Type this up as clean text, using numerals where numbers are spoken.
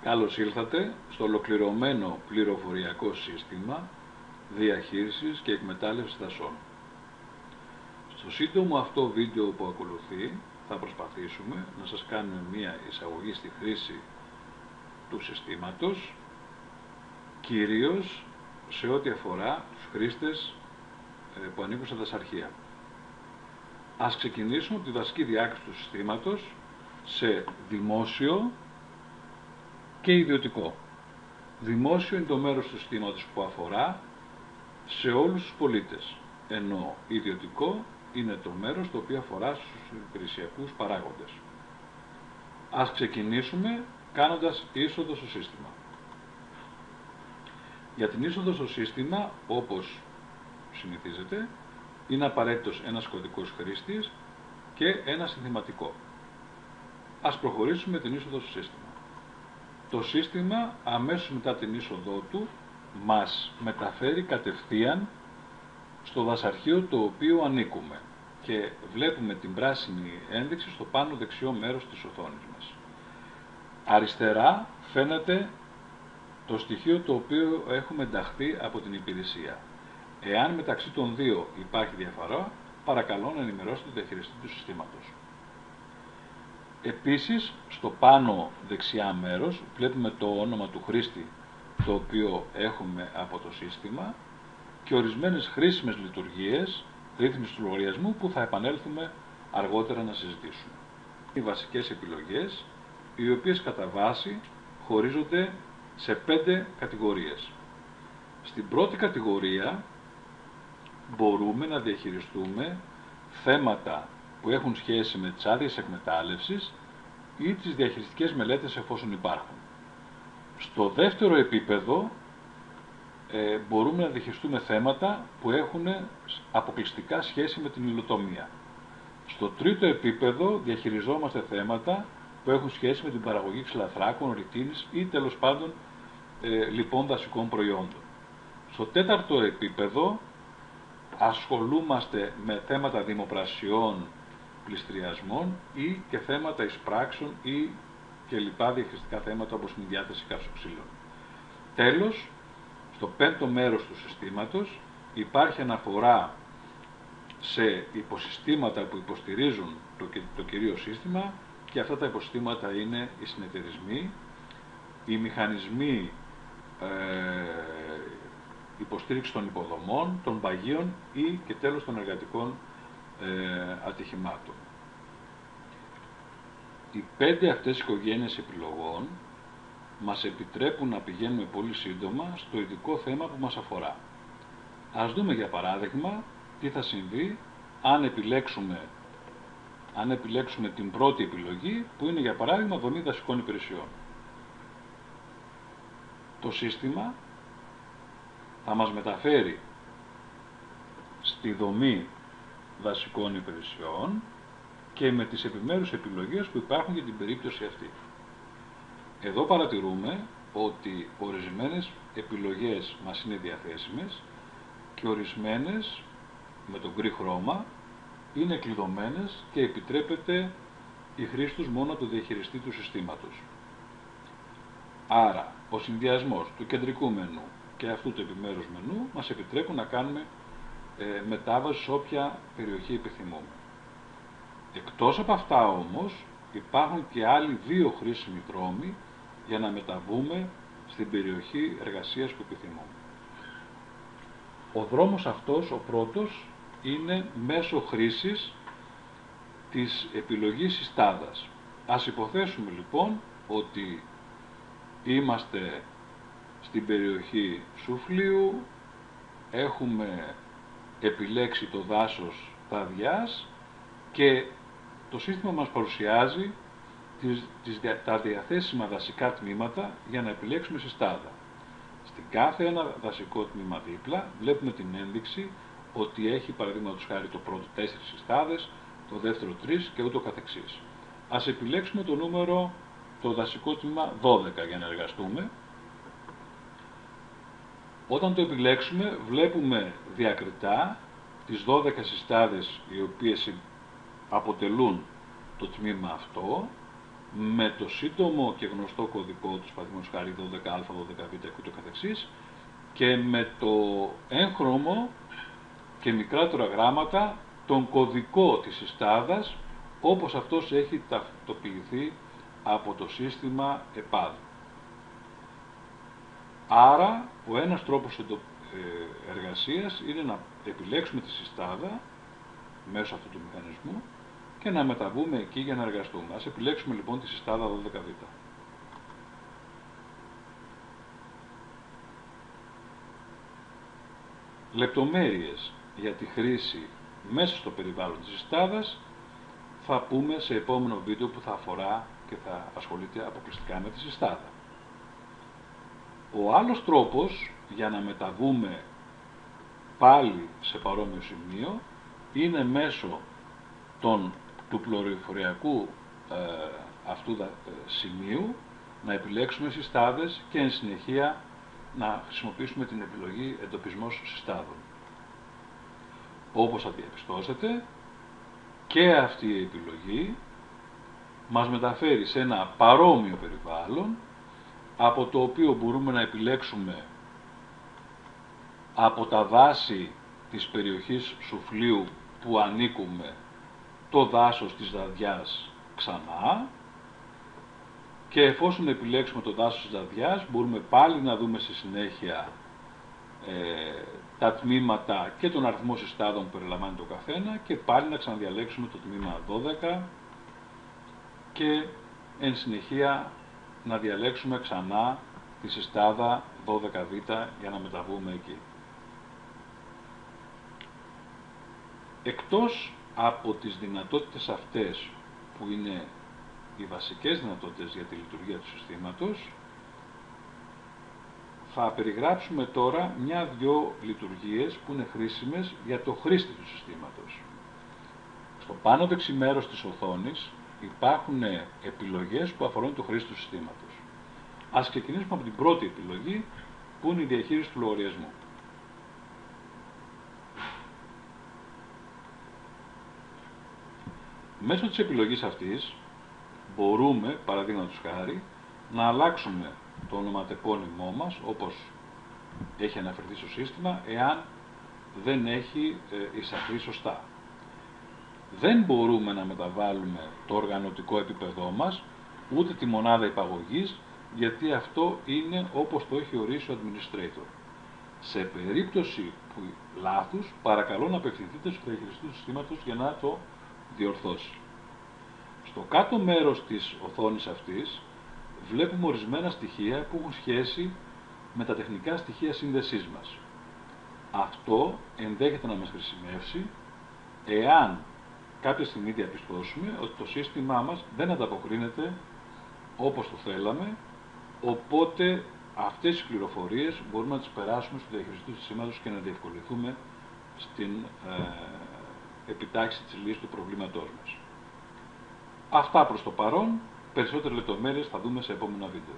Καλώς ήλθατε στο ολοκληρωμένο πληροφοριακό σύστημα διαχείρισης και εκμετάλλευσης δασών. Στο σύντομο αυτό βίντεο που ακολουθεί θα προσπαθήσουμε να σας κάνουμε μία εισαγωγή στη χρήση του συστήματος, κυρίως σε ό,τι αφορά τους χρήστες που ανήκουν στα δασαρχεία. Ας ξεκινήσουμε από τη βασική διάκριση του συστήματος σε δημόσιο και ιδιωτικό. Δημόσιο είναι το μέρος του συστήματος που αφορά σε όλους τους πολίτες, ενώ ιδιωτικό είναι το μέρος το οποίο αφορά στους υπηρεσιακούς παράγοντες. Ας ξεκινήσουμε κάνοντας είσοδο στο σύστημα. Για την είσοδο στο σύστημα, όπως συνηθίζεται, είναι απαραίτητος ένας κωδικός χρήστης και ένα συνθηματικό. Ας προχωρήσουμε την είσοδο στο σύστημα. Το σύστημα αμέσως μετά την είσοδό του μας μεταφέρει κατευθείαν στο δασαρχείο το οποίο ανήκουμε και βλέπουμε την πράσινη ένδειξη στο πάνω δεξιό μέρος της οθόνης μας. Αριστερά φαίνεται το στοιχείο το οποίο έχουμε ενταχθεί από την υπηρεσία. Εάν μεταξύ των δύο υπάρχει διαφορά, παρακαλώ να ενημερώσετε τον διαχειριστή του συστήματος. Επίσης, στο πάνω δεξιά μέρος βλέπουμε το όνομα του χρήστη το οποίο έχουμε από το σύστημα και ορισμένες χρήσιμες λειτουργίες ρύθμισης του λογαριασμού που θα επανέλθουμε αργότερα να συζητήσουμε. Οι βασικές επιλογές, οι οποίες κατά βάση χωρίζονται σε 5 κατηγορίες. Στην πρώτη κατηγορία μπορούμε να διαχειριστούμε θέματα που έχουν σχέση με τις άδειες εκμετάλλευσης ή τις διαχειριστικές μελέτες εφόσον υπάρχουν. Στο δεύτερο επίπεδο μπορούμε να διαχειριστούμε θέματα που έχουν αποκλειστικά σχέση με την υλοτομία. Στο τρίτο επίπεδο διαχειριζόμαστε θέματα που έχουν σχέση με την παραγωγή ξυλαθράκων, ρητίνης ή τέλος πάντων λοιπόν δασικών προϊόντων. Στο τέταρτο επίπεδο ασχολούμαστε με θέματα δημοπρασιών, πληστηριασμών ή και θέματα εισπράξεων ή και λοιπά διαχειριστικά θέματα όπως είναι η διάθεση καυσοξύλων. Τέλος, στο πέμπτο μέρος του συστήματος υπάρχει αναφορά σε υποσυστήματα που υποστηρίζουν το κυρίω σύστημα και αυτά τα υποσυστήματα είναι οι συνεταιρισμοί, οι μηχανισμοί υποστήριξη των υποδομών, των παγίων ή και τέλος των εργατικών ατυχημάτων. Οι 5 αυτές οικογένειες επιλογών μας επιτρέπουν να πηγαίνουμε πολύ σύντομα στο ειδικό θέμα που μας αφορά. Ας δούμε για παράδειγμα τι θα συμβεί αν επιλέξουμε την πρώτη επιλογή που είναι για παράδειγμα δομή δασικών υπηρεσιών. Το σύστημα θα μας μεταφέρει στη δομή δασικών υπηρεσιών και με τις επιμέρους επιλογές που υπάρχουν για την περίπτωση αυτή. Εδώ παρατηρούμε ότι ορισμένες επιλογές μας είναι διαθέσιμες και ορισμένες με το γκρι χρώμα είναι κλειδωμένες και επιτρέπεται η χρήση τους μόνο από το διαχειριστή του συστήματος. Άρα, ο συνδυασμός του κεντρικού μενού και αυτού του επιμέρους μενού μας επιτρέπουν να κάνουμε μετάβαση σε όποια περιοχή επιθυμούμε. Εκτός από αυτά όμως υπάρχουν και άλλοι 2 χρήσιμοι δρόμοι για να μεταβούμε στην περιοχή εργασίας που επιθυμούμε. Ο δρόμος αυτός, ο πρώτος, είναι μέσω χρήσης της επιλογής συστάδας. Ας υποθέσουμε λοιπόν ότι είμαστε στην περιοχή Σουφλίου, έχουμε επιλέξει το δάσος Ταδιάς και το σύστημα μας παρουσιάζει τα διαθέσιμα δασικά τμήματα για να επιλέξουμε συστάδα. Στην κάθε ένα δασικό τμήμα δίπλα βλέπουμε την ένδειξη ότι έχει παραδείγματος χάρη το πρώτο 4 συστάδες, το δεύτερο 3 και ούτω καθεξής. Ας επιλέξουμε το δασικό τμήμα 12 για να εργαστούμε. Όταν το επιλέξουμε βλέπουμε διακριτά τις 12 συστάδες οι οποίες αποτελούν το τμήμα αυτό με το σύντομο και γνωστό κωδικό του, παραδείγματος χάρη 12α, 12β και ούτω καθεξής, και με το έγχρωμο και μικρότερα γράμματα τον κωδικό της συστάδας, όπως αυτός έχει ταυτοποιηθεί από το σύστημα ΕΠΑΔ. Άρα, ο ένας τρόπος εργασίας είναι να επιλέξουμε τη συστάδα μέσω αυτού του μηχανισμού και να μεταβούμε εκεί για να εργαστούμε. Ας επιλέξουμε λοιπόν τη συστάδα 12β. Λεπτομέρειες για τη χρήση μέσα στο περιβάλλον της συστάδας θα πούμε σε επόμενο βίντεο που θα αφορά και θα ασχολείται αποκλειστικά με τη συστάδα. Ο άλλος τρόπος για να μεταβούμε πάλι σε παρόμοιο σημείο είναι μέσω του πληροφοριακού αυτού σημείου να επιλέξουμε συστάδες και εν συνεχεία να χρησιμοποιήσουμε την επιλογή εντοπισμός συστάδων. Όπως θα διαπιστώσετε, και αυτή η επιλογή μας μεταφέρει σε ένα παρόμοιο περιβάλλον, από το οποίο μπορούμε να επιλέξουμε από τα δάση της περιοχής Σουφλίου που ανήκουμε το δάσος της Δαδιάς ξανά, και εφόσον επιλέξουμε το δάσος της Δαδιάς μπορούμε πάλι να δούμε στη συνέχεια τα τμήματα και τον αριθμό συστάδων που περιλαμβάνει το καθένα και πάλι να ξαναδιαλέξουμε το τμήμα 12 και εν συνεχεία να διαλέξουμε ξανά τη συστάδα 12β για να μεταβούμε εκεί. Εκτός από τις δυνατότητες αυτές που είναι οι βασικές δυνατότητες για τη λειτουργία του συστήματος, θα περιγράψουμε τώρα μια-δυο λειτουργίες που είναι χρήσιμες για το χρήστη του συστήματος. Στο πάνω δεξί μέρος της οθόνης υπάρχουν επιλογές που αφορούν το χρήστη του συστήματος. Ας ξεκινήσουμε από την πρώτη επιλογή, που είναι η διαχείριση του λογαριασμού. Μέσω της επιλογής αυτής μπορούμε, παραδείγματος χάρη, να αλλάξουμε το ονοματεπώνυμό μας, όπως έχει αναφερθεί στο σύστημα, εάν δεν έχει εισαχθεί σωστά. Δεν μπορούμε να μεταβάλουμε το οργανωτικό επίπεδό μας, ούτε τη μονάδα υπαγωγής, γιατί αυτό είναι όπως το έχει ορίσει ο administrator. Σε περίπτωση που λάθους, παρακαλώ να απευθυνθείτε στο διαχειριστή του συστήματος για να το διορθώσει. Στο κάτω μέρος της οθόνης αυτής βλέπουμε ορισμένα στοιχεία που έχουν σχέση με τα τεχνικά στοιχεία σύνδεσής μας. Αυτό ενδέχεται να μας χρησιμεύσει εάν κάποια στιγμή διαπιστώσουμε ότι το σύστημά μας δεν ανταποκρίνεται όπως το θέλαμε, οπότε αυτές τις πληροφορίες μπορούμε να τις περάσουμε στο διαχειριστή του συστήματος και να διευκολυνθούμε στην επιτάχυνση της λύσης του προβλήματός μας. Αυτά προς το παρόν, περισσότερες λεπτομέρειες θα δούμε σε επόμενα βίντεο.